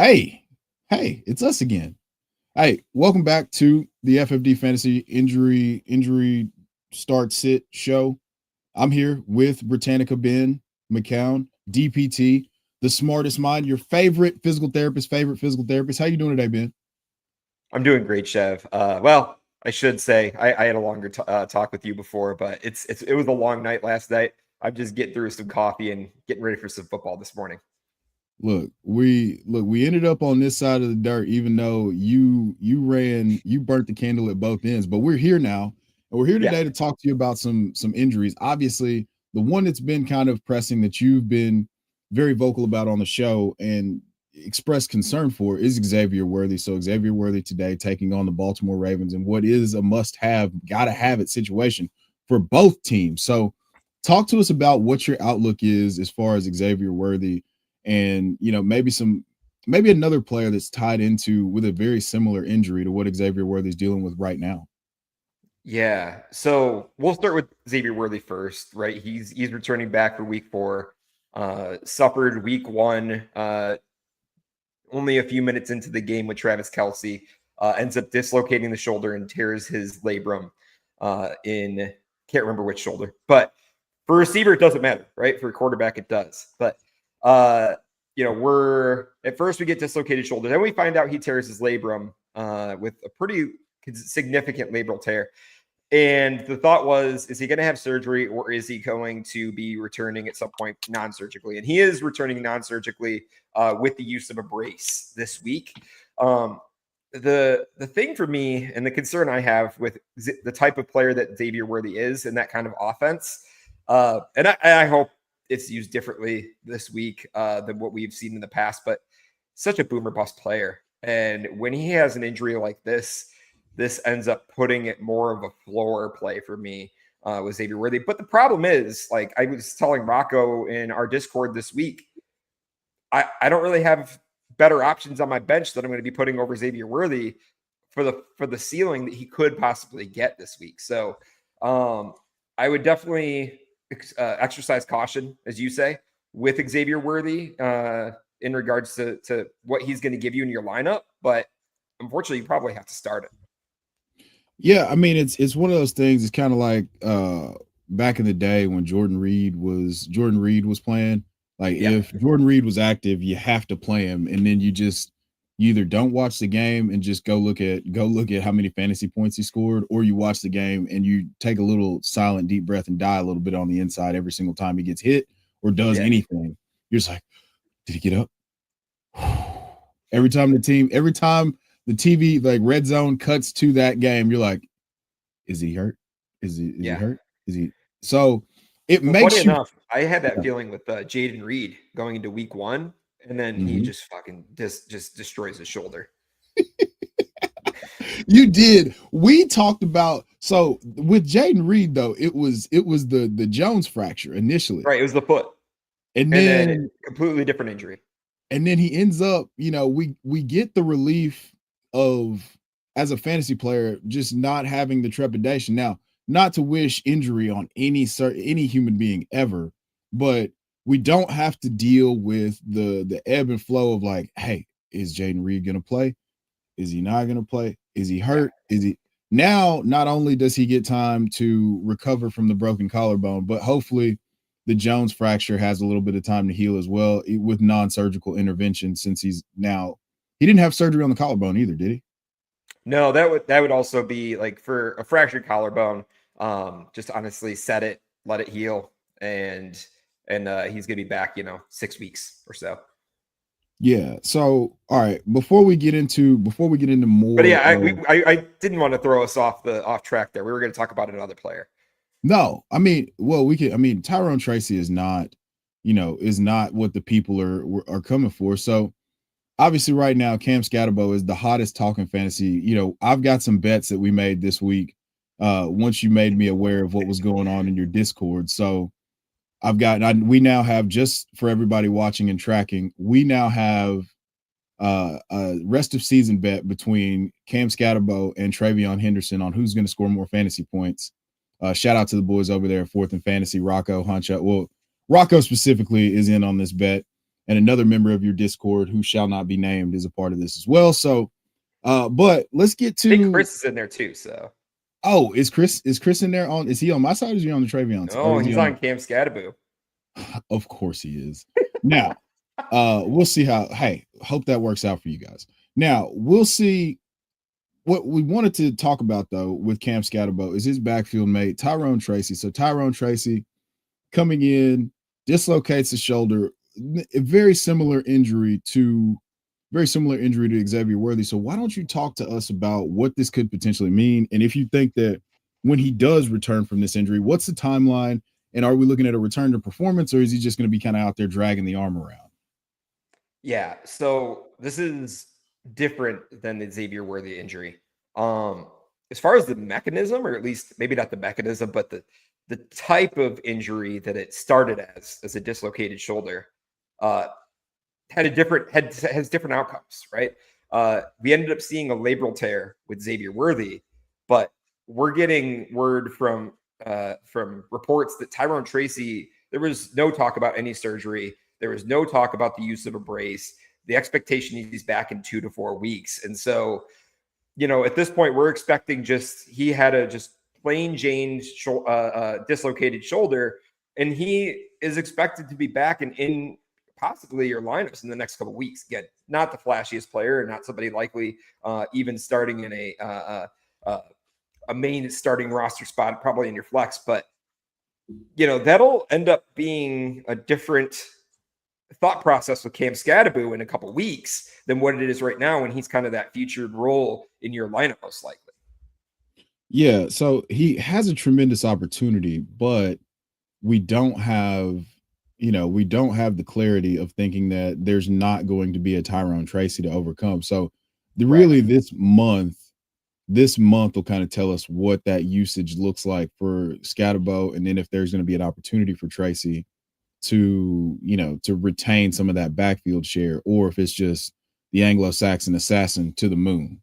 Hey, it's us again. Hey, welcome back to the FFD Fantasy Injury Start Sit show. I'm here with Britannica Ben McCown, DPT, the smartest mind, your favorite physical therapist. How you doing today, Ben? I'm doing great, Chev. Well, I should say I had a longer talk with you before, but it was a long night last night. I'm just getting through some coffee and getting ready for some football this morning. We ended up on this side of the dirt, even though you burnt the candle at both ends. But we're here now, and we're here Yeah, today to talk to you about some injuries. Obviously, the one that's been kind of pressing that you've been very vocal about on the show and expressed concern for is Xavier Worthy. So Xavier Worthy today taking on the Baltimore Ravens and what is a must-have, gotta have it situation for both teams. So talk to us about what your outlook is as far as Xavier Worthy and maybe another player that's tied into with a very similar injury to what Xavier Worthy's dealing with right now. yeah. So we'll start with Xavier Worthy first, right? He's returning back for week 4. Suffered week 1. Only a few minutes into the game with Travis Kelce, ends up dislocating the shoulder and tears his labrum in can't remember which shoulder, but for a receiver, it doesn't matter, right? For a quarterback, it does. But we're at first we get dislocated shoulder, then we find out he tears his labrum with a pretty significant labral tear. And the thought was, is he going to have surgery or is he going to be returning at some point non-surgically? And he is returning non-surgically with the use of a brace this week. The thing for me and the concern I have with the type of player that Xavier Worthy is in that kind of offense, and I hope it's used differently this week than what we've seen in the past, but such a boomer bust player. And when he has an injury like this ends up putting it more of a floor play for me with Xavier Worthy. But the problem is, like I was telling Rocco in our Discord this week, I don't really have better options on my bench that I'm going to be putting over Xavier Worthy for the ceiling that he could possibly get this week. So I would definitely exercise caution, as you say, with Xavier Worthy in regards to what he's going to give you in your lineup. But unfortunately, you probably have to start it. Yeah, I mean it's one of those things. It's kind of like back in the day when Jordan Reed was playing. Like Yeah. if Jordan Reed was active, you have to play him, and then you either don't watch the game and just go look at how many fantasy points he scored, or you watch the game and you take a little silent deep breath and die a little bit on the inside every single time he gets hit or does anything. You're just like, did he get up? every time the TV like red zone cuts to that game, you're like, is he hurt? Is he hurt? Is he? So it makes funny you. enough, I had that feeling with Jaden Reed going into week 1, and then he just fucking just destroys his shoulder. You did. We talked about with Jaden Reed though, it was the Jones fracture initially. Right, it was the foot. And then completely different injury. And then he ends up, we get the relief of as a fantasy player just not having the trepidation. Now, not to wish injury on any human being ever, but we don't have to deal with the ebb and flow of like, hey, is Jaden Reed going to play? Is he not going to play? Is he hurt? Yeah. Is he now? Not only does he get time to recover from the broken collarbone, but hopefully the Jones fracture has a little bit of time to heal as well with non-surgical intervention, since he didn't have surgery on the collarbone either, did he? No, that would also be like for a fractured collarbone. Just honestly set it, let it heal, and he's gonna be back, 6 weeks or so. Yeah. So, all right. Before we get into more, but yeah, I didn't want to throw us off track there. We were going to talk about another player. No, I mean, Tyrone Tracy is not what the people are coming for. So obviously right now, Cam Scatterbo is the hottest talking fantasy. I've got some bets that we made this week. Once you made me aware of what was going on in your Discord. So we now have, just for everybody watching and tracking, we now have a rest of season bet between Cam Scatterbo and Travion Henderson on who's going to score more fantasy points. Shout out to the boys over there at Fourth and Fantasy, Rocco, Huncho. Well, Rocco specifically is in on this bet. and another member of your Discord who shall not be named is a part of this as well. So, but let's get I think to. Chris is in there too. So, Oh, is Chris in there? Is he on my side? Or is he on the Travion? Or oh, is he he's on? on Cam Scadaboo. Of course he is. Now, we'll see how. Hey, hope that works out for you guys. Now we'll see. What we wanted to talk about though with Cam Scatterbo is his backfield mate Tyrone Tracy. So Tyrone Tracy coming in dislocates the shoulder, a very similar injury to Xavier Worthy. So why don't you talk to us about what this could potentially mean, and if you think that when he does return from this injury, what's the timeline, and are we looking at a return to performance, or is he just going to be kind of out there dragging the arm around? Yeah. So this is different than the Xavier Worthy injury. As far as the mechanism, or at least maybe not the mechanism, but the type of injury that it started as a dislocated shoulder, has different outcomes, right? We ended up seeing a labral tear with Xavier Worthy, but we're getting word from reports that Tyrone Tracy, there was no talk about any surgery. There was no talk about the use of a brace. The expectation he's back in 2 to 4 weeks. And so, at this point, we're expecting he had a just plain Jane dislocated shoulder, and he is expected to be back and in possibly your lineups in the next couple of weeks. Again, not the flashiest player, and not somebody likely even starting in a main starting roster spot, probably in your flex, but that'll end up being a different thought process with Cam Scadaboo in a couple weeks than what it is right now when he's kind of that featured role in your lineup most likely. Yeah, so he has a tremendous opportunity, but we don't have, we don't have the clarity of thinking that there's not going to be a Tyrone Tracy to overcome. So really Right. this month will kind of tell us what that usage looks like for Scatterbo, and then if there's going to be an opportunity for Tracy to, to retain some of that backfield share, or if it's just the Anglo-Saxon assassin to the moon.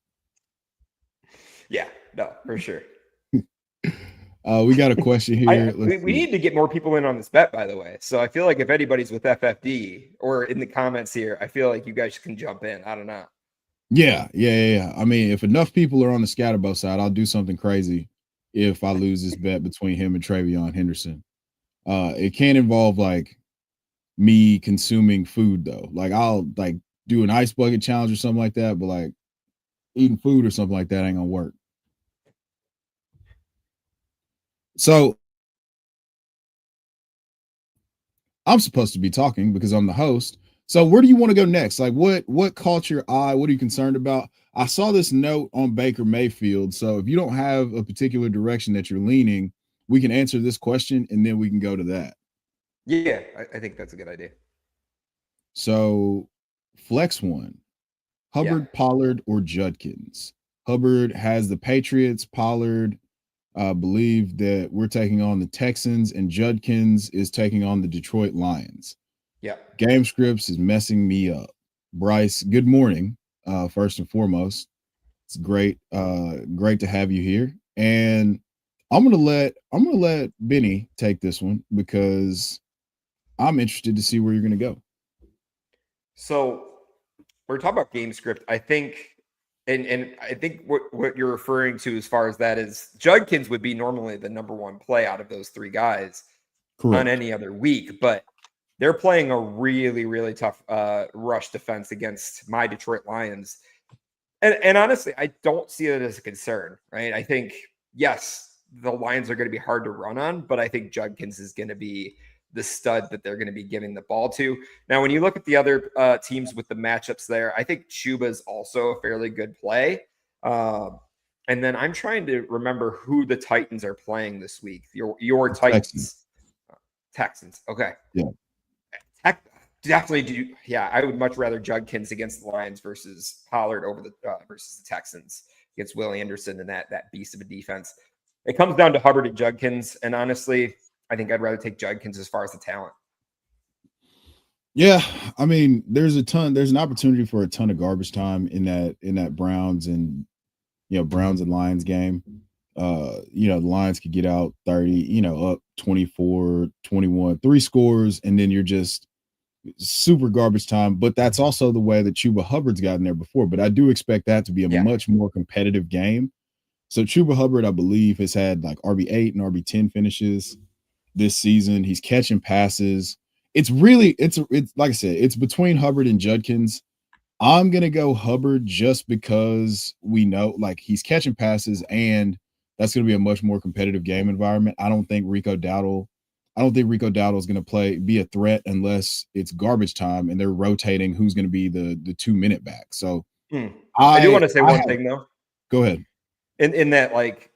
Yeah, no, for sure. We got a question here. We need to get more people in on this bet, by the way. So I feel like if anybody's with FFD or in the comments here, I feel like you guys can jump in. I don't know. Yeah. I mean, if enough people are on the Scatterbo side, I'll do something crazy if I lose this bet between him and Travion Henderson. It can't involve like me consuming food though. Like I'll like do an ice bucket challenge or something like that, but like eating food or something like that ain't gonna work. So I'm supposed to be talking because I'm the host. So where do you want to go next? Like what caught your eye? What are you concerned about? I saw this note on Baker Mayfield. So if you don't have a particular direction that you're leaning, we can answer this question and then we can go to that. Yeah, I think that's a good idea. So flex one, Hubbard, Yeah. Pollard, or Judkins. Hubbard has the Patriots. Pollard believe that we're taking on the Texans, and Judkins is taking on the Detroit Lions. Yeah. Game scripts is messing me up. Bryce, good morning. First and foremost, it's great to have you here. And I'm gonna let Benny take this one because I'm interested to see where you're gonna go. So we're talking about game script. I think, and I think what you're referring to as far as that is Judkins would be normally the number one play out of those three guys. Correct. On any other week, but they're playing a really, really tough rush defense against my Detroit Lions. And honestly, I don't see it as a concern, right? I think, yes, the Lions are going to be hard to run on, but I think Judkins is going to be the stud that they're going to be giving the ball to. Now, when you look at the other teams with the matchups there, I think Chuba is also a fairly good play. And then I'm trying to remember who the Titans are playing this week. Your Titans. Texans. Okay. Yeah. Definitely do. Yeah, I would much rather Judkins against the Lions versus Pollard over the versus the Texans against Willie Anderson and that beast of a defense. It comes down to Hubbard and Judkins, and honestly, I think I'd rather take Judkins as far as the talent. Yeah, I mean, there's an opportunity for a ton of garbage time in that Browns and Lions game. The Lions could get out 30, up 24, 21, 3 scores, and then you're just super garbage time, but that's also the way that Chuba Hubbard's gotten there before. But I do expect that to be a Yeah. much more competitive game. So Chuba Hubbard, I believe, has had like RB8 and RB10 finishes this season. He's catching passes. It's really it's like I said, it's between Hubbard and Judkins. I'm gonna go Hubbard just because we know like he's catching passes and that's gonna be a much more competitive game environment. I don't think Rico Dowdle is gonna be a threat unless it's garbage time and they're rotating who's gonna be the 2 minute back. So I do want to say I one have thing though. go ahead. In that, like,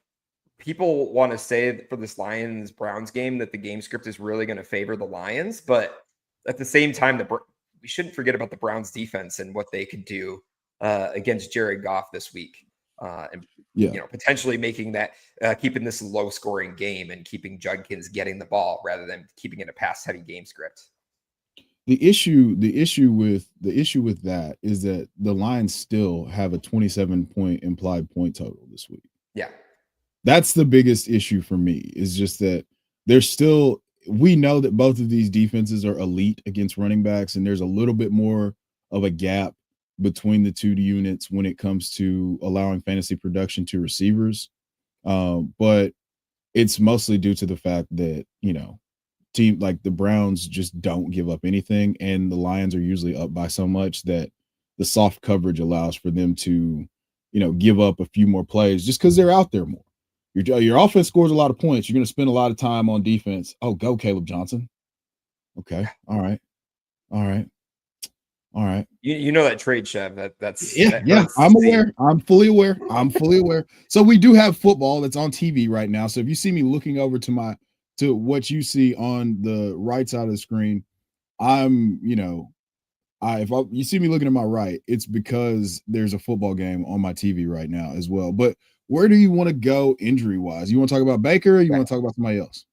people want to say for this Lions Browns game that the game script is really going to favor the Lions, but at the same time, we shouldn't forget about the Browns defense and what they could do against Jared Goff this week, and Yeah. potentially making that keeping this low scoring game and keeping Judkins getting the ball rather than keeping it a pass heavy game script. The issue with that is that the Lions still have a 27 point implied point total this week. Yeah. That's the biggest issue for me, is just that there's still, we know that both of these defenses are elite against running backs, and there's a little bit more of a gap between the two units when it comes to allowing fantasy production to receivers. But it's mostly due to the fact that, team like the Browns just don't give up anything, and the Lions are usually up by so much that the soft coverage allows for them to, give up a few more plays just because they're out there more. Your offense scores a lot of points. You're going to spend a lot of time on defense. Oh, go Caleb Johnson. Okay. All right. All right. All right. You know that trade, Chev. That Yeah. hurts to I'm see. aware. I'm fully aware. So we do have football that's on TV right now. So if you see me looking over to what you see on the right side of the screen, I'm, you see me looking to my right, it's because there's a football game on my TV right now as well. But where do you want to go injury wise? You want to talk about Baker, or you want to talk about somebody else?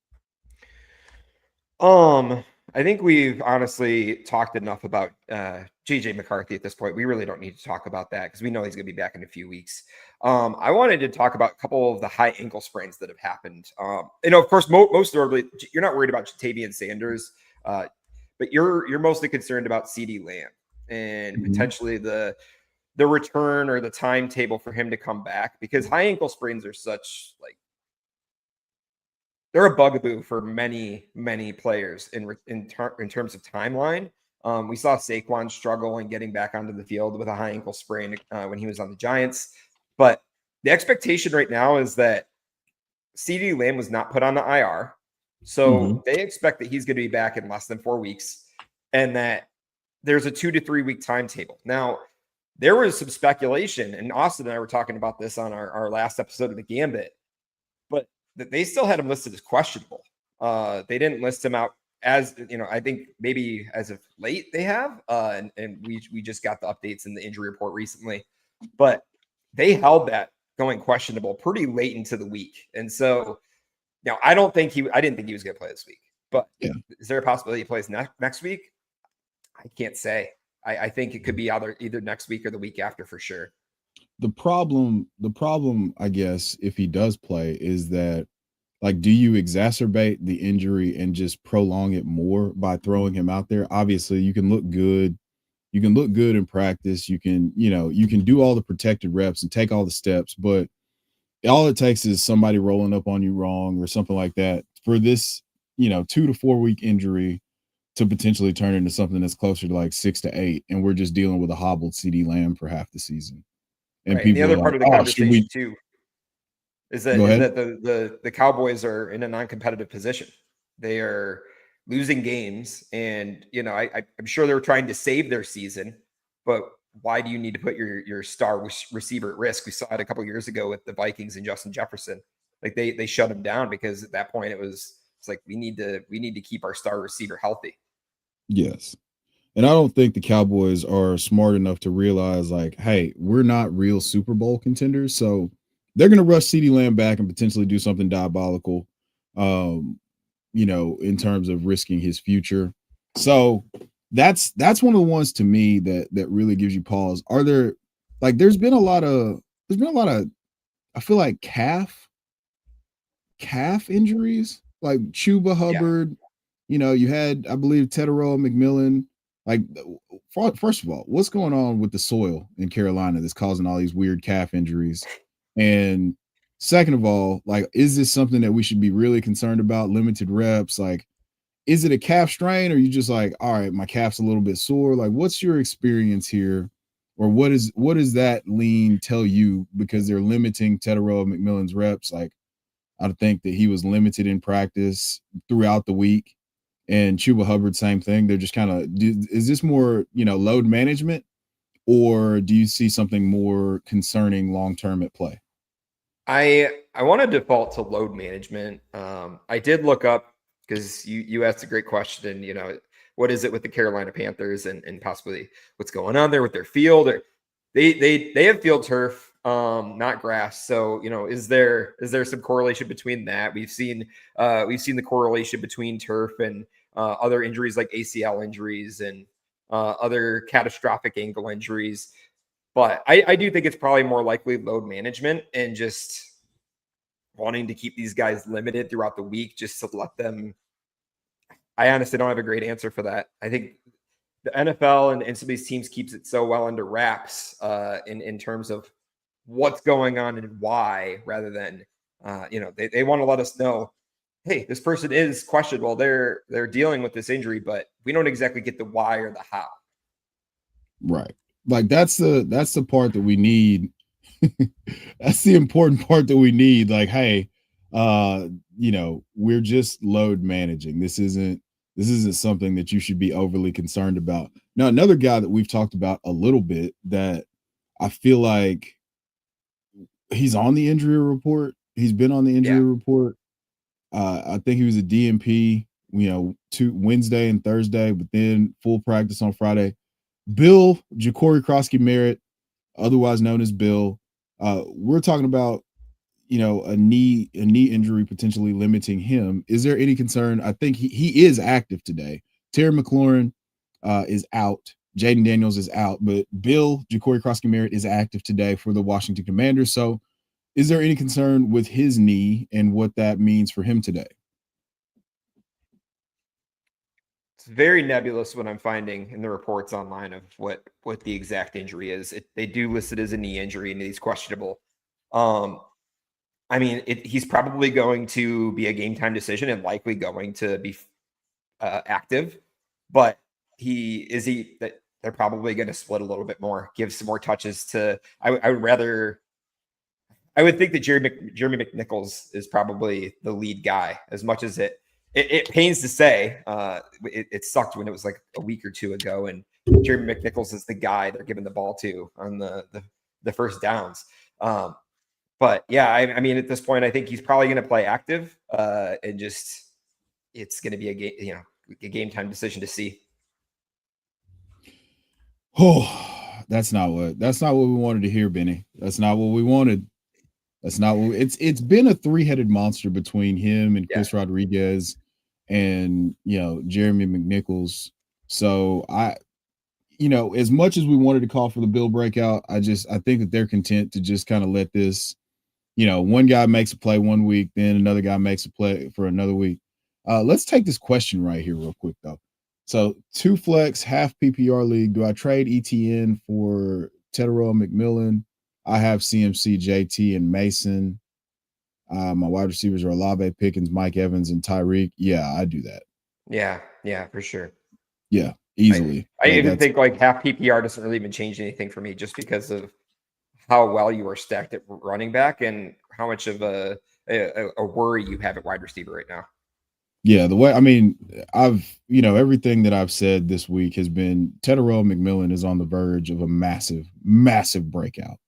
I think we've honestly talked enough about JJ McCarthy at this point. We really don't need to talk about that because we know he's going to be back in a few weeks. I wanted to talk about a couple of the high ankle sprains that have happened. Of course, most notably, you're not worried about Jatavian Sanders, but you're mostly concerned about CeeDee Lamb and potentially the return or the timetable for him to come back, because high ankle sprains are such they're a bugaboo for many, many players in terms of timeline. We saw Saquon struggle in getting back onto the field with a high ankle sprain when he was on the Giants. But the expectation right now is that CeeDee Lamb was not put on the IR. So they expect that he's going to be back in less than 4 weeks, and that there's a 2 to 3 week timetable. Now, there was some speculation, and Austin and I were talking about this on our last episode of the Gambit, but they still had him listed as questionable. They didn't list him out as, I think maybe as of late they have, and we just got the updates in the injury report recently, but they held that going questionable pretty late into the week. And so, I didn't think he was going to play this week, but is there a possibility he plays next week? I can't say. I think it could be either next week or the week after for sure. The problem, I guess, if he does play, is that, like, do you exacerbate the injury and just prolong it more by throwing him out there? Obviously, you can look good. You can look good in practice. You can do all the protected reps and take all the steps, but all it takes is somebody rolling up on you wrong or something like that for this, 2 to 4 week injury to potentially turn into something that's closer to like 6 to 8. And we're just dealing with a hobbled CeeDee Lamb for half the season. And right. And the people other are part like, of the oh, conversation too is that the Cowboys are in a non-competitive position. They are losing games, and I'm sure they're trying to save their season, but why do you need to put your star receiver at risk? We saw it a couple years ago with the Vikings and Justin Jefferson. Like they shut him down because at that point it's like we need to keep our star receiver healthy. Yes. And I don't think the Cowboys are smart enough to realize, like, hey, we're not real Super Bowl contenders. So they're going to rush CeeDee Lamb back and potentially do something diabolical, in terms of risking his future. So that's one of the ones to me that really gives you pause. Are there, like, there's been a lot of, I feel like calf injuries, like Chuba Hubbard. You had, I believe, Tedero McMillan Like, first of all, what's going on with the soil in Carolina that's causing all these weird calf injuries? And second of all, like, is this something that we should be really concerned about? Limited reps, like, is it a calf strain, or you just like, all right, my calf's a little bit sore? Like, what's your experience here, or what does that lean tell you? Because they're limiting Teterow McMillan's reps. Like, I think that he was limited in practice throughout the week. And Chuba Hubbard, same thing. They're just kind of, is this more, load management, or do you see something more concerning long term at play? I want to default to load management. I did look up because you asked a great question. What is it with the Carolina Panthers and possibly what's going on there with their field? Or they have field turf, not grass. So is there some correlation between that? We've seen the correlation between turf and other injuries like ACL injuries and other catastrophic ankle injuries. But I do think it's probably more likely load management and just wanting to keep these guys limited throughout the week just to let them. I honestly don't have a great answer for that. I think the NFL and some of these teams keeps it so well under wraps in terms of what's going on and why, rather than they want to let us know, hey, this person is questionable. They're dealing with this injury, but we don't exactly get the why or the how. Right. Like, that's the part that we need. That's the important part that we need. Like, hey, we're just load managing. This isn't something that you should be overly concerned about. Now, another guy that we've talked about a little bit that I feel like he's on the injury report. He's been on the injury report. I think he was a DNP, Wednesday and Thursday, but then full practice on Friday. Bill Ja'Cory Krosky-Merritt, otherwise known as Bill. We're talking about, a knee injury potentially limiting him. Is there any concern? I think he is active today. Terry McLaurin is out. Jaden Daniels is out, but Bill Ja'Cory Krosky-Merritt is active today for the Washington Commanders. So is there any concern with his knee and what that means for him today? It's very nebulous what I'm finding in the reports online of what the exact injury is. They do list it as a knee injury and he's questionable. I mean, he's probably going to be a game time decision and likely going to be active, but they're probably going to split a little bit more, give some more touches to. I would think that Jeremy McNichols is probably the lead guy, as much as it pains to say. It sucked when it was like a week or two ago, and Jeremy McNichols is the guy they're giving the ball to on the first downs. But yeah, I mean, at this point, I think he's probably going to play active, and just it's going to be a game time decision to see. Oh, that's not what we wanted to hear, Benny. That's not what we wanted. That's not what it's been a three-headed monster between him and Chris Rodriguez and Jeremy McNichols. So as much as we wanted to call for the Bill breakout, I think that they're content to just kind of let this, one guy makes a play one week, then another guy makes a play for another week. Let's take this question right here real quick though. So 2 flex, half PPR league. Do I trade ETN for Teterow McMillan? I have CMC, JT, and Mason. My wide receivers are Olave, Pickens, Mike Evans, and Tyreek. Yeah, I do that. Yeah, for sure. Yeah, easily. I even think like half PPR doesn't really even change anything for me, just because of how well you are stacked at running back and how much of a worry you have at wide receiver right now. Yeah, everything that I've said this week has been Teterow McMillan is on the verge of a massive, massive breakout.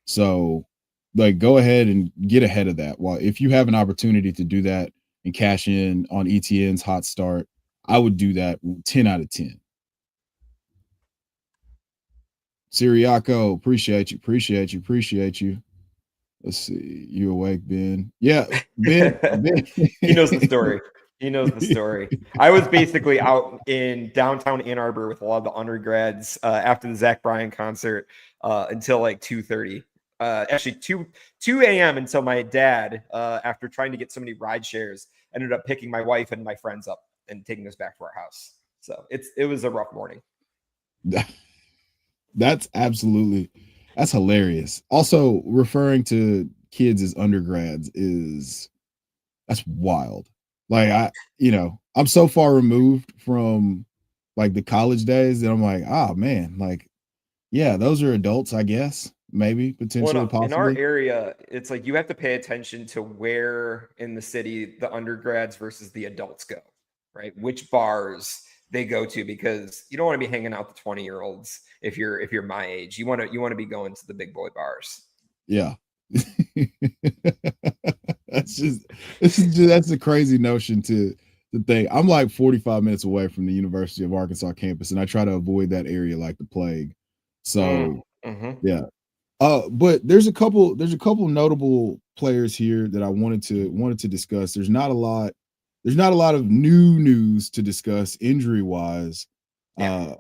So, like, go ahead and get ahead of that. Well, if you have an opportunity to do that and cash in on ETN's hot start, I would do that 10 out of 10. Siriaco, appreciate you. Let's see. You awake, Ben? Yeah, Ben. He knows the story. He knows the story. I was basically out in downtown Ann Arbor with a lot of the undergrads after the Zach Bryan concert until like 2:30. Actually, 2 a.m. until my dad, after trying to get so many ride shares, ended up picking my wife and my friends up and taking us back to our house. So it was a rough morning. That's hilarious. Also, referring to kids as undergrads that's wild. Like I'm so far removed from like the college days that I'm like, oh man, like yeah, those are adults, I guess. Maybe, potentially, Well, in our possibly. area, it's like you have to pay attention to where in the city the undergrads versus the adults go, right? Which bars they go to, because you don't want to be hanging out the 20-year-olds if you're my age. You want to be going to the big boy bars. Yeah. that's just that's a crazy notion to think. I'm like 45 minutes away from the University of Arkansas campus, and I try to avoid that area like the plague. So Mm-hmm. yeah. But there's a couple notable players here that I wanted to discuss. There's not a lot of new news to discuss injury wise. Yeah.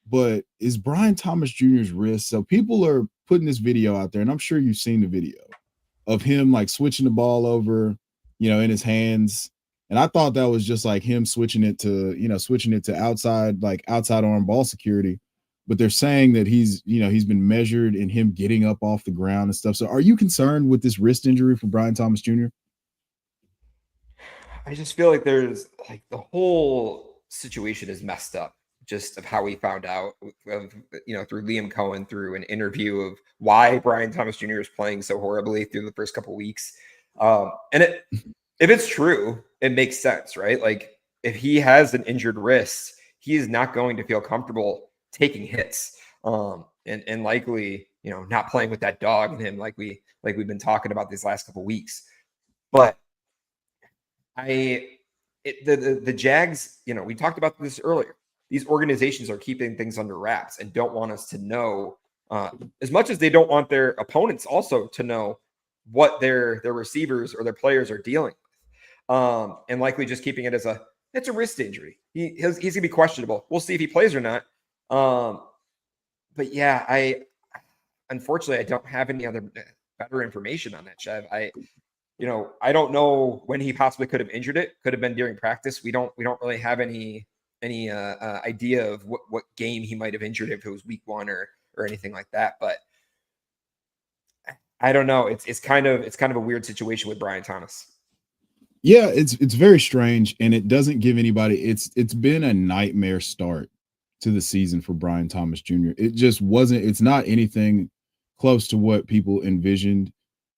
But is Brian Thomas Jr.'s wrist? So people are putting this video out there, and I'm sure you've seen the video of him like switching the ball over, in his hands. And I thought that was just like him switching it to outside arm ball security. But they're saying that he's been measured in him getting up off the ground and stuff. So are you concerned with this wrist injury for Brian Thomas Jr.? I just feel like there's like the whole situation is messed up, just of how we found out of through Liam Cohen, through an interview of why Brian Thomas Jr. is playing so horribly through the first couple weeks. And if it's true, it makes sense, right? Like if he has an injured wrist, he is not going to feel comfortable taking hits. And likely, not playing with that dog in him like we've been talking about these last couple weeks. But the Jags, we talked about this earlier. These organizations are keeping things under wraps and don't want us to know, as much as they don't want their opponents also to know what their receivers or their players are dealing with, and likely just keeping it as it's a wrist injury. He's gonna be questionable. We'll see if he plays or not. But yeah, unfortunately I don't have any other better information on that, Chev. I don't know when he possibly could have injured it. Could have been during practice. We don't really have any idea of what game he might have injured, if it was week 1 or anything like that. But I don't know. It's kind of a weird situation with Brian Thomas. Yeah, it's very strange, and it doesn't give anybody. It's been a nightmare start to the season for Brian Thomas Jr. It just wasn't. It's not anything close to what people envisioned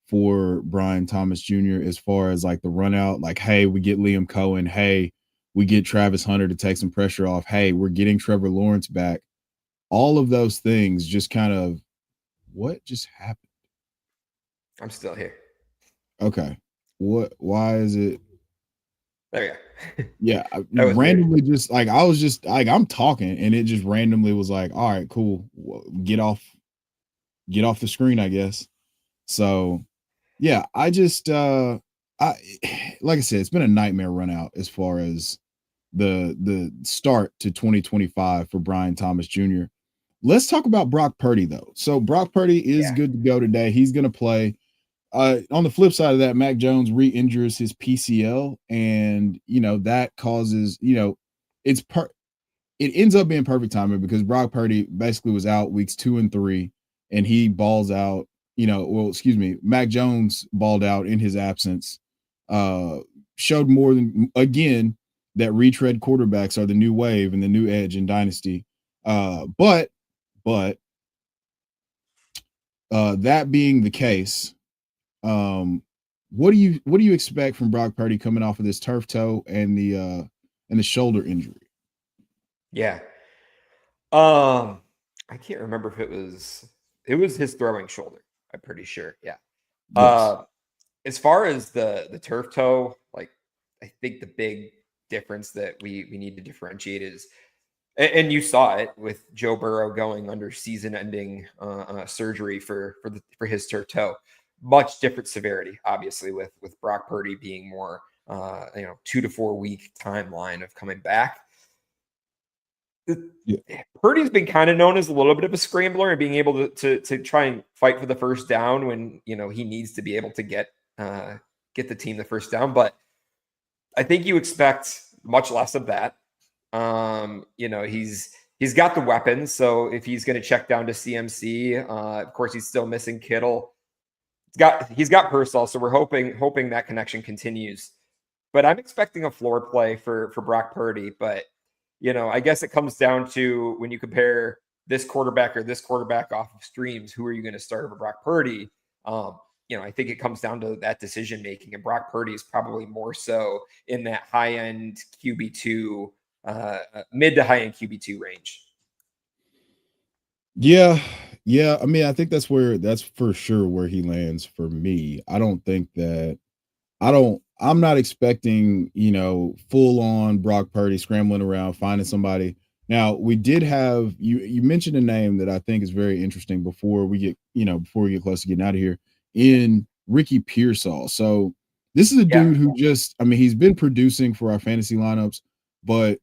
for Brian Thomas Jr. as far as like the run out. Like, hey, we get Liam Cohen. Hey, we get Travis Hunter to take some pressure off. Hey, we're getting Trevor Lawrence back. All of those things just kind of, what just happened? I'm still here. Okay. Why is it? There you go. Yeah. Randomly, just like, I was just like, I'm talking and it just randomly was like, all right, cool. Get off the screen, I guess. So yeah, I just, like I said, it's been a nightmare run out as far as the start to 2025 for Brian Thomas Jr. Let's talk about Brock Purdy though. So Brock Purdy is good to go today. He's going to play. On the flip side of that, Mac Jones re-injures his PCL, and that causes it ends up being perfect timing because Brock Purdy basically was out weeks 2 and 3, and he balls out. Mac Jones balled out in his absence. Showed more than again that retread quarterbacks are the new wave and the new edge in Dynasty. But that being the case, what do you expect from Brock Purdy coming off of this turf toe and the shoulder injury? Yeah. I can't remember if it was his throwing shoulder. I'm pretty sure. Yeah. Yes. As far as the turf toe, like I think the big difference that we need to differentiate is, and you saw it with Joe Burrow going under season-ending surgery for his turf toe. Much different severity, obviously, with Brock Purdy being more 2 to 4 week timeline of coming back. Yeah. Purdy's been kind of known as a little bit of a scrambler and being able to try and fight for the first down when he needs to be able to get the team the first down. But I think you expect much less of that. He's he's got the weapons. So if he's going to check down to CMC, of course he's still missing Kittle. He's got Purcell, so we're hoping that connection continues. But I'm expecting a floor play for Brock Purdy. But I guess it comes down to when you compare this quarterback or this quarterback off of streams, who are you going to start over Brock Purdy? I think it comes down to that decision making, and Brock Purdy is probably more so in that high end QB2, mid to high end QB2 range. Yeah. I mean, I think that's for sure where he lands for me. I'm not expecting, full on Brock Purdy scrambling around, finding somebody. Now, we did have you mentioned a name that I think is very interesting before we get close to getting out of here, in Ricky Pearsall. So this is a dude who he's been producing for our fantasy lineups, but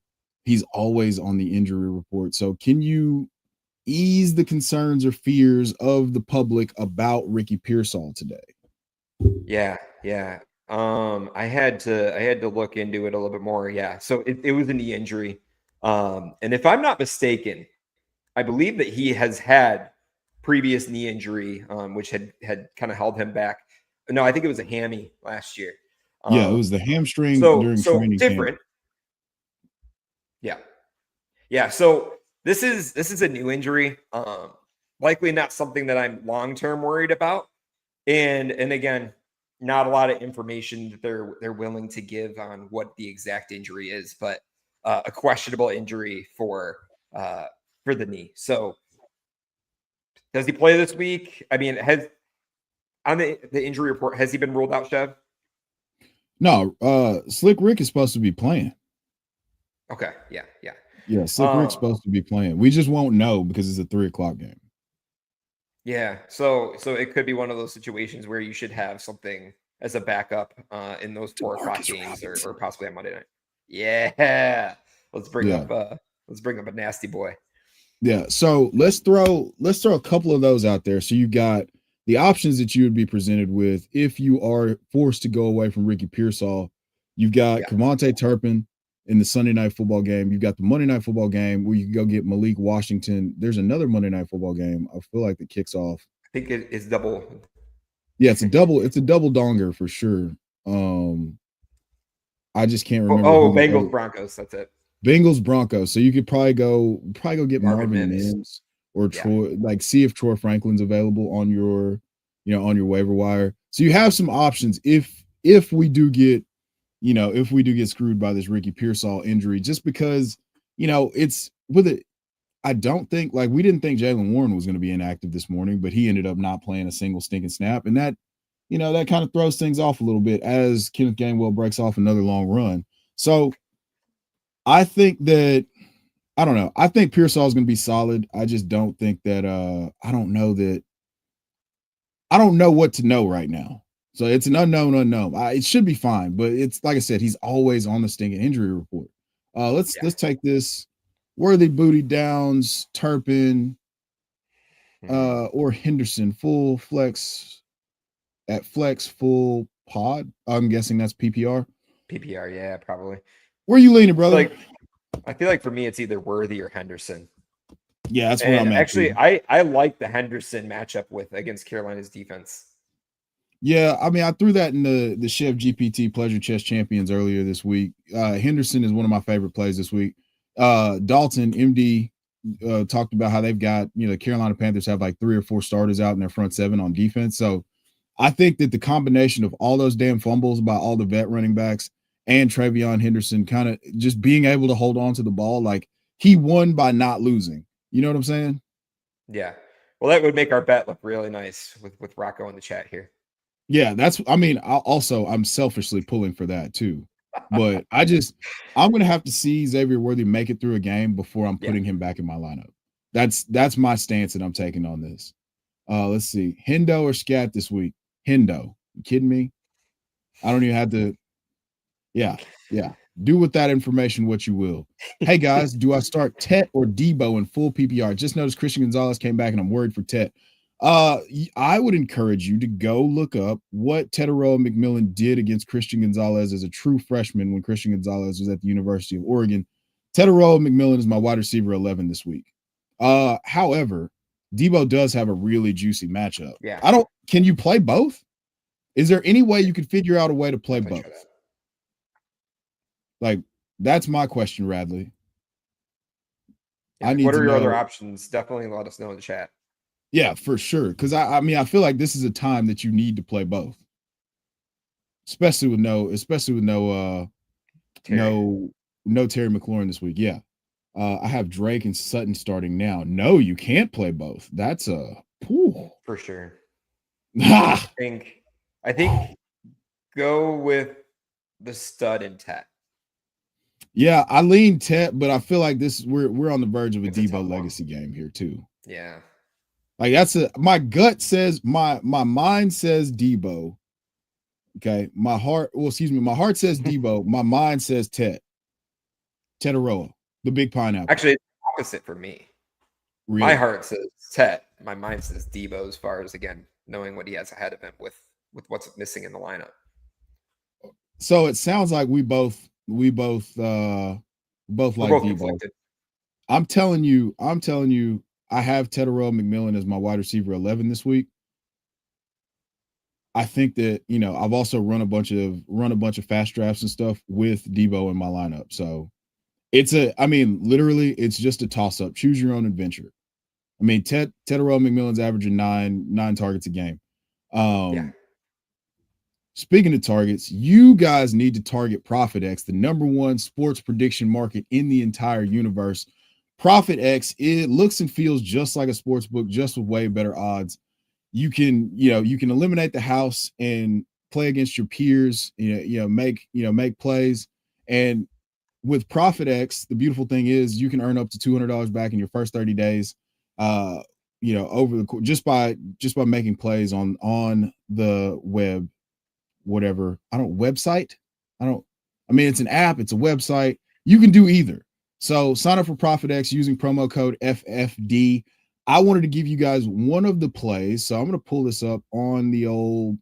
he's always on the injury report. So can you ease the concerns or fears of the public about Ricky Pearsall today? Yeah. I had to look into it a little bit more. Yeah. So it was a knee injury. And if I'm not mistaken, I believe that he has had previous knee injury, which had kind of held him back. No, I think it was a hammy last year. It was the hamstring during training different. Camp. Yeah. So this is a new injury. Likely not something that I'm long-term worried about. And again, not a lot of information that they're willing to give on what the exact injury is, but a questionable injury for the knee. So does he play this week? I mean, on the injury report, has he been ruled out, Chev? No, Slick Rick is supposed to be playing. Okay, yeah. Yeah, Slick Rick's supposed to be playing. We just won't know because it's a 3:00 game. Yeah, so it could be one of those situations where you should have something as a backup in those 4:00 games or possibly on Monday night. Yeah, let's bring up a nasty boy. Yeah, so let's throw a couple of those out there. So you got the options that you would be presented with if you are forced to go away from Ricky Pearsall. You've got Kevontae Turpin in the Sunday Night Football game. You've got the Monday Night Football game where you can go get Malik Washington. There's another Monday Night Football game, I feel like, that kicks off. I think it's double. Yeah, it's a double donger for sure. I just can't remember. Bengals Broncos, that's it. Bengals Broncos. So you could probably go get Marvin Mims or Troy, like see if Troy Franklin's available on your waiver wire. So you have some options if we do get screwed by this Ricky Pearsall injury, just because, it's with it. I don't think, we didn't think Jaylen Warren was going to be inactive this morning, but he ended up not playing a single stinking snap. And that, that kind of throws things off a little bit as Kenneth Gainwell breaks off another long run. So I think that, I don't know. I think Pearsall is going to be solid. I just don't think that, I don't know what to know right now. So it's an unknown. It should be fine, but it's like I said, he's always on the stinking injury report. Let's take this Worthy, Booty, Downs, Turpin, or Henderson, full flex at flex full pod. I'm guessing that's PPR. PPR, yeah, probably. Where are you leaning, brother? I feel like for me, it's either Worthy or Henderson. Yeah, that's where I'm at. Actually, I like the Henderson matchup against Carolina's defense. Yeah, I mean, I threw that in the Chef GPT Pleasure Chess Champions earlier this week. Henderson is one of my favorite plays this week. Dalton, MD, talked about how they've got, the Carolina Panthers have like 3 or 4 starters out in their front 7 on defense. So I think that the combination of all those damn fumbles by all the vet running backs and Travion Henderson kind of just being able to hold on to the ball, he won by not losing. You know what I'm saying? Yeah. Well, that would make our bet look really nice with Rocco in the chat here. Yeah, I'm selfishly pulling for that too. But I'm going to have to see Xavier Worthy make it through a game before I'm putting him back in my lineup. That's my stance that I'm taking on this. Let's see. Hendo or Scat this week? Hendo. You kidding me? I don't even have to. Yeah. Do with that information what you will. Hey, guys, do I start Tet or Debo in full PPR? Just noticed Christian Gonzalez came back, and I'm worried for Tet. I would encourage you to go look up what Tetairoa McMillan did against Christian Gonzalez as a true freshman when Christian Gonzalez was at the University of Oregon. Tetairoa McMillan is my wide receiver 11 this week. However, Debo does have a really juicy matchup. Yeah. Can you play both? Is there any way you could figure out a way to play both? Like, that's my question, Radley. Yeah, what are your other options? Definitely let us know in the chat. Yeah, for sure. Because I mean, I feel like this is a time that you need to play both, especially with no Terry McLaurin this week. Yeah, I have Drake and Sutton starting now. No, you can't play both. That's for sure. I think go with the stud and Tet. Yeah, I lean Tet, but I feel like we're on the verge of a Debo legacy game here too. Yeah. Like my gut says my mind says Debo. Okay. My heart says Debo. My mind says Tetairoa, the big pineapple. Actually, it's opposite for me. Really? My heart says Tet. My mind says Debo as far as, again, knowing what he has ahead of him with what's missing in the lineup. So it sounds like we both like Debo. Conflicted. I'm telling you, I have Tetairoa McMillan as my wide receiver 11 this week. I think that, I've also run a bunch of fast drafts and stuff with Debo in my lineup. So literally it's just a toss up. Choose your own adventure. I mean, Tetairoa McMillan's averaging nine targets a game. Yeah. Speaking of targets, you guys need to target ProfitX, the #1 sports prediction market in the entire universe. ProfitX, it looks and feels just like a sports book, just with way better odds. You can eliminate the house and play against your peers, make plays. And with ProfitX, the beautiful thing is you can earn up to $200 back in your first 30 days. Over the just by making plays on the web, whatever. It's an app, it's a website. You can do either. So sign up for ProfitX using promo code FFD. I wanted to give you guys one of the plays. So I'm going to pull this up on the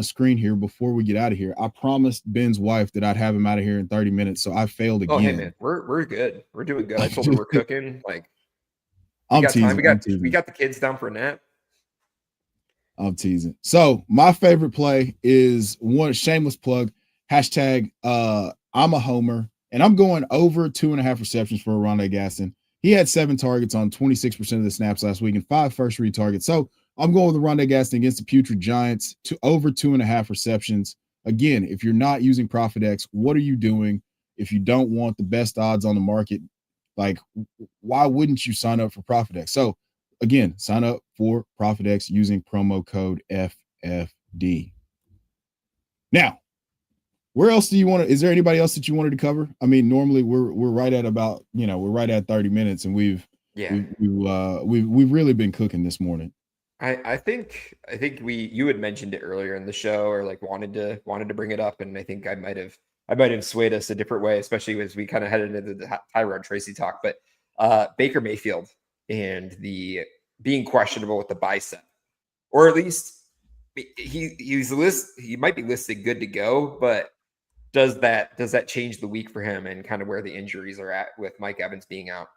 screen here before we get out of here. I promised Ben's wife that I'd have him out of here in 30 minutes. So I failed again. Oh, hey man, we're good. We're doing good. I told her we're cooking. Like, we got time. We got the kids down for a nap. I'm teasing. So my favorite play is one shameless plug, hashtag I'm a homer, and I'm going over 2.5 receptions for Rondé Gaston. He had 7 targets on 26% of the snaps last week and 5 first read targets. So I'm going with Rondé Gaston against the Putrid Giants to over 2.5 receptions. Again, if you're not using ProfitX, what are you doing? If you don't want the best odds on the market, like, why wouldn't you sign up for ProfitX? So again, sign up for ProfitX using promo code FFD. Now, where else do you want to? Is there anybody else that you wanted to cover? I mean, normally we're right at about we're right at 30 minutes, and we've really been cooking this morning. I think you had mentioned it earlier in the show, or like wanted to bring it up, and I think I might have swayed us a different way, especially as we kind of headed into the Tyrod Tracy talk. But Baker Mayfield and the being questionable with the bicep, or at least he might be listed good to go, but does that change the week for him and kind of where the injuries are at with Mike Evans being out?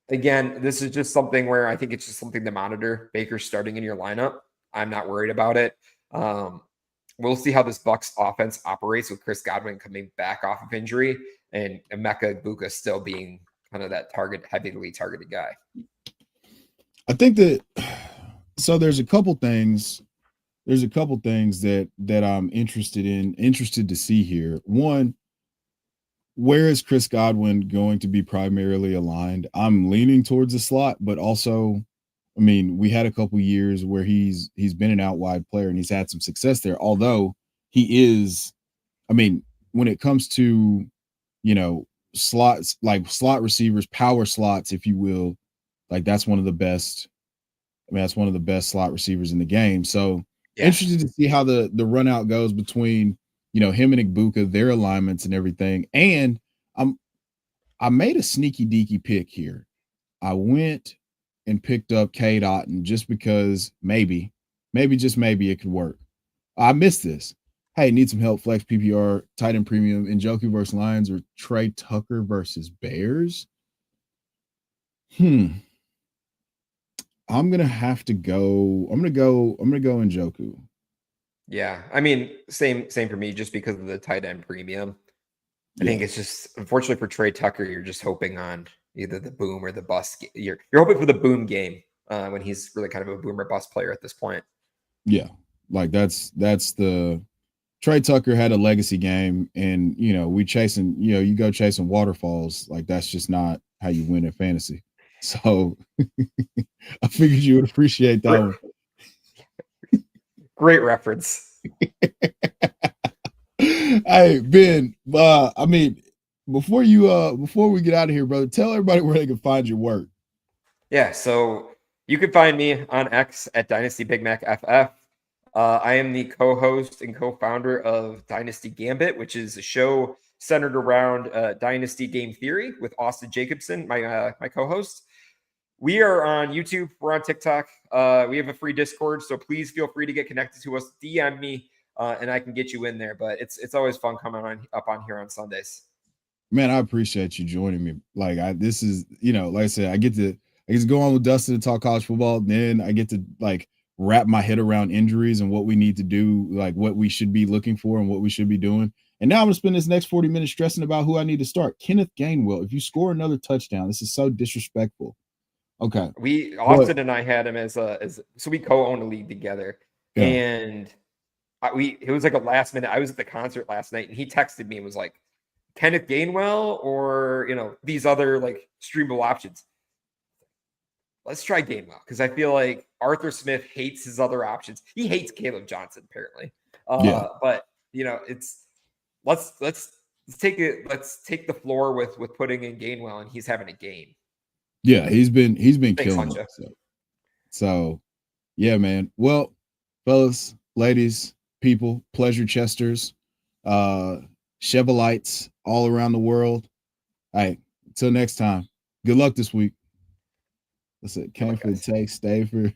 Again, this is just something where I think it's just something to monitor. Baker's starting in your lineup. I'm not worried about it. We'll see how this Bucs offense operates with Chris Godwin coming back off of injury and Emeka Egbuka still being kind of that heavily targeted guy. I think that so there's a couple things that I'm interested to see here. One, where is Chris Godwin going to be primarily aligned? I'm leaning towards the slot, but also, I mean, we had a couple years where he's been an out wide player and he's had some success there. Although he is, I mean, when it comes to, slots, like slot receivers, power slots, if you will, like that's one of the best. I mean, that's one of the best slot receivers in the game. So interested to see how the run out goes between, him and Egbuka, their alignments and everything. And I made a sneaky deaky pick here. I went and picked up Cade Otton just because maybe just maybe it could work. I missed this. hey, need some help, flex PPR, tight end premium, Njoku versus Lions, or Trey Tucker versus Bears. I'm gonna have to go. I'm gonna go Njoku. Yeah, I mean, same for me, just because of the tight end premium. I think it's just, unfortunately for Trey Tucker, you're just hoping on either the boom or the bust. You're hoping for the boom game when he's really kind of a boom or bust player at this point. Yeah, like that's the Trey Tucker had a legacy game, and we chasing. You go chasing waterfalls. Like that's just not how you win in fantasy. So I figured you would appreciate that one. Great reference. Hey Ben, I mean, before we get out of here, brother, tell everybody where they can find your work. Yeah, so you can find me on X at Dynasty Big Mac FF. I am the co-host and co-founder of Dynasty Gambit, which is a show centered around Dynasty game theory with Austin Jacobson, my co-host. We are on YouTube. We're on TikTok. We have a free Discord, so please feel free to get connected to us. DM me, and I can get you in there. But it's always fun coming up on here on Sundays. Man, I appreciate you joining me. Like this is, like I said, I get to go on with Dustin to talk college football. Then I get to like wrap my head around injuries and what we need to do, like what we should be looking for and what we should be doing. And now I'm gonna spend this next 40 minutes stressing about who I need to start. Kenneth Gainwell, if you score another touchdown, this is so disrespectful. Okay. Austin and I had him so we co-own a league together. Yeah. And it was like a last minute. I was at the concert last night and he texted me and was like, Kenneth Gainwell or these other like streamable options. Let's try Gainwell because I feel like Arthur Smith hates his other options. He hates Caleb Johnson apparently. But it's let's take it. Let's take the floor with putting in Gainwell, and he's having a game. Yeah, he's been Thanks, killing it. So yeah, man. Well, fellas, ladies, people, pleasure chesters, Chevolites all around the world. All right, until next time. Good luck this week. That's it. Came for the take, stay for.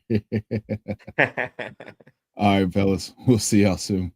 All right, fellas. We'll see y'all soon.